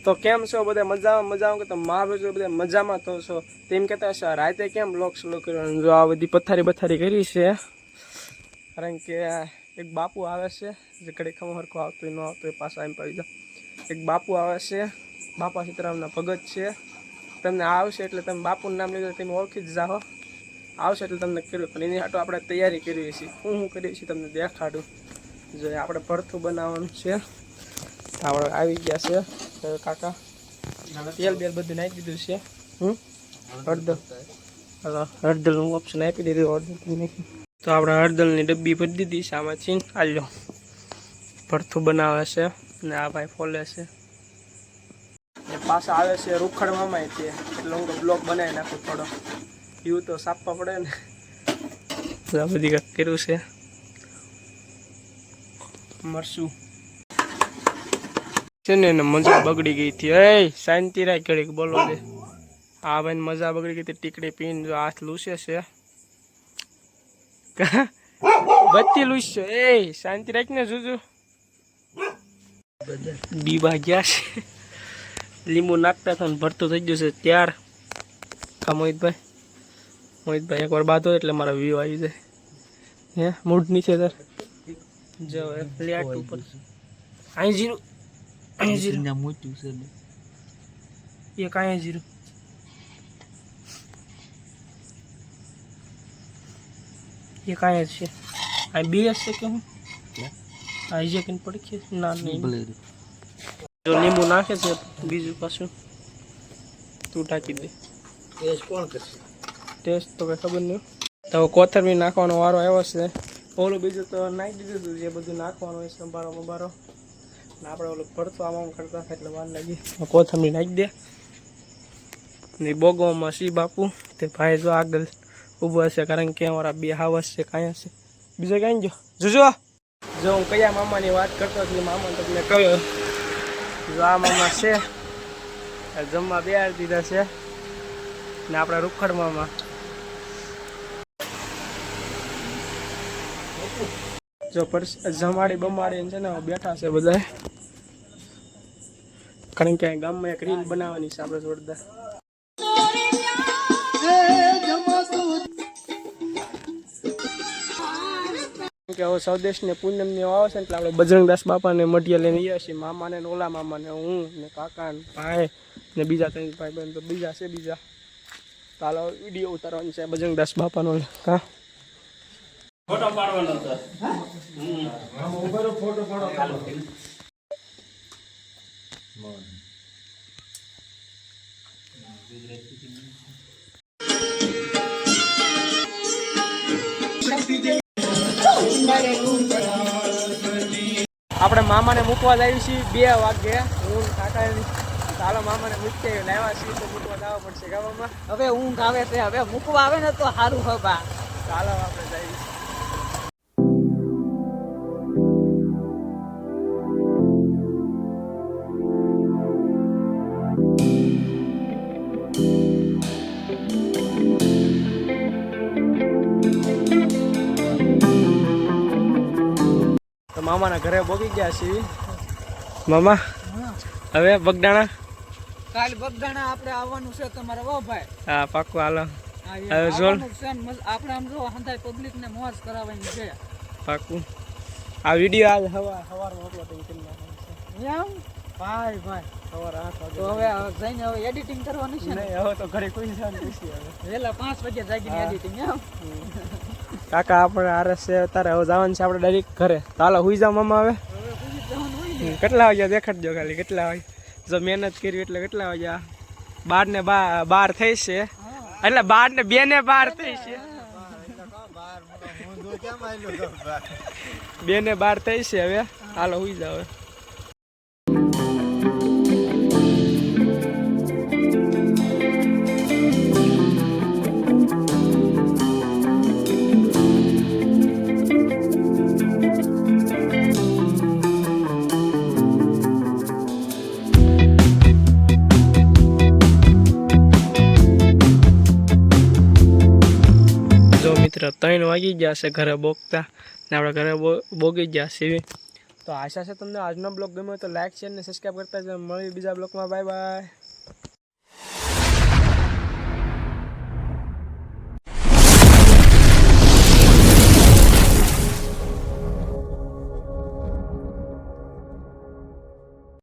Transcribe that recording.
તો કેમ છો બધા મજામાં કે તો મારું જો બધા મજામાં તો છો તેમ કહેતા હશે રાતે કેમ બ્લોગ સ્લો કરવાનું જો આ બધી પથારી કરી છે કારણ કે એક બાપુ આવે છે જે ઘડી ખબર હરખો આવતો ન આવતો એ પાછા એમ પડી જાય એક બાપુ આવે છે બાપા સીતારામના ભગત છે તમને આવશે એટલે તમે બાપુનું નામ લીધું તમે ઓળખી જ જાઓ આવશે એટલે તમને કર્યું પણ એની હાટો આપણે તૈયારી કરીએ છીએ હું કરીએ છીએ તમને દેખાડું જો આપણે ભરથું બનાવવાનું છે આપણે આવી ગયા છે કાકા તેલ બેલ બધું નાખી દીધું છે હળદરનું ઓપ્શન આપી દીધું હળદર નાખી તો આપણે હળદરની ડબ્બી ભરી દીધી છે આમાં છીન આલ્યો ભરથું બનાવે છે અને આ ભાઈ ફોલે છે એ પાછા આવે છે રૂખડવામાં તે એટલે હું બ્લોક બનાવી નાખું થોડો એવું તો સાપવા પડે ને આ બધી કંઈક કર્યું છે મરશું છે ને એને મજા બગડી ગઈ હતી એ શાંતિ રાખ ઘડીક બોલો દે આ ભાઈ મજા બગડી ગઈ હતી ટીકડી પીને જો હાથ લૂસે છે બત્તી લૂસશે એ શાંતિ રાખ ને જોજો બીબા ગયા છે લીંબુ નાખતા હતા ને ભરતું થઈ જશે ત્યાર કા મોહિતભાઈ એકવાર બાદ હોય એટલે મારા વ્યૂ આવી જાય હે મૂડ નીચે તાર જો ફ્લેટ ઉપર અહીં જીરું મોટું છે એ કાંઈ જીરું એ કાંઈ છે આ બીએસ છે કે હું આ જે કઈ પડખે ના નહીં જો લીંબુ નાખે છે બીજું પાછું તું ટાંકી દે ટેસ્ટ કોણ કરશે ટેસ્ટ તો કઈ ખબર નહીં તો કોથમીર નાખવાનો વારો આવ્યો છે ઓલું બીજું તો નાખી દીધું હતું જે બધું નાખવાનું હોય સંભારો ને આપણે ઓલું ભરતો આમ કરતા એટલે વાર લાગી કોથમીર નાખી દે ને બોગવામાં સી બાપુ તે ભાઈ જો આગળ ઊભો હશે કારણ કે અમારા બે હાવસ છે કાંઈ હશે બીજો કાંઈ જોજો જો હું કયા મામાની વાત કરતો હતો મામા તમને કહ્યું જો આ મામા છે જમવા બેહાડી દીધા છે ને આપણા રૂખડ મામા જો જમાડી બમાડી છે ને બેઠા છે બધા કારણ કે ગામમાં એક રીલ બનાવવાની છે આપણે જોરદાર કે હવે સ્વદેશને પૂનમની આવે છે એટલે આપણે બજરંગદાસ બાપાને મઢિયા લઈને ગયા છીએ મામાને ને ઓલા મામાને હું ને કાકા ને ભાઈ ને બીજા ત્રણ ભાઈ બહેન તો બીજા છે બીજા ચાલો વિડીયો ઉતારવાની છે બજરંગદાસ બાપાનો કા ફોટો પાડવાનો હતો ફોટો પાડો ચાલો આપણે મામાને મૂકવા જઈએ છીએ 2 વાગે હું કાકા ચાલો મામાને મૂકી લાવ્યા છીએ તો મૂકવા જવા પડશે ગામમાં હવે ઊંઘ આવે છે હવે મૂકવા આવે ને તો સારું હબા ચાલો આપણે જઈએ મામાના ઘરે બોગી ગયા છીએ મામા હવે બગડાણા કાલ બગડાણા આપણે આવવાનું છે તમારે વો ભાઈ હા પાક્કું હાલો હવે જોલ આપણે આમ જો હંધાઈ પબ્લિક ને મોજ કરાવવાની છે પાક્કું આ વિડિયો આજ સવારમાં અપલોડ કરી નાખવાનો એમ ભાઈ સવાર 8 વાગે તો હવે જઈને હવે એડિટિંગ કરવાની છે ને હવે તો ઘરે કોઈ જવાનું નથી હવે વેલા 5 વાગે જાગીને એડિટિંગ એમ કાકા આપણે આરસ છે તારે હવે જવાનું છે આપણે ડાયરેક્ટ ઘરે ચાલો હુઈ જાવ મામા હવે કેટલા વાગ્યા દેખાડજો ખાલી કેટલા વાગે જો મહેનત કરી એટલે કેટલા વાગ્યા 12 ને 12 થઈ છે એટલે 12 ને 2 ને 12 થઈ છે 2 ને 12 થઈ છે હવે હાલો હુઈ જાવ હવે મિત્ર 3 વાગી ગયા છે ઘરે બોગતા ને આપણે ઘરે બોગી ગયા છીએ તો આશા છે તમને આજનો બ્લોગ ગમ્યો હોય તો લાઈક શેર ને સબસ્ક્રાઈબ કરતા જ મળીએ બીજા બ્લોગમાં. Bye bye.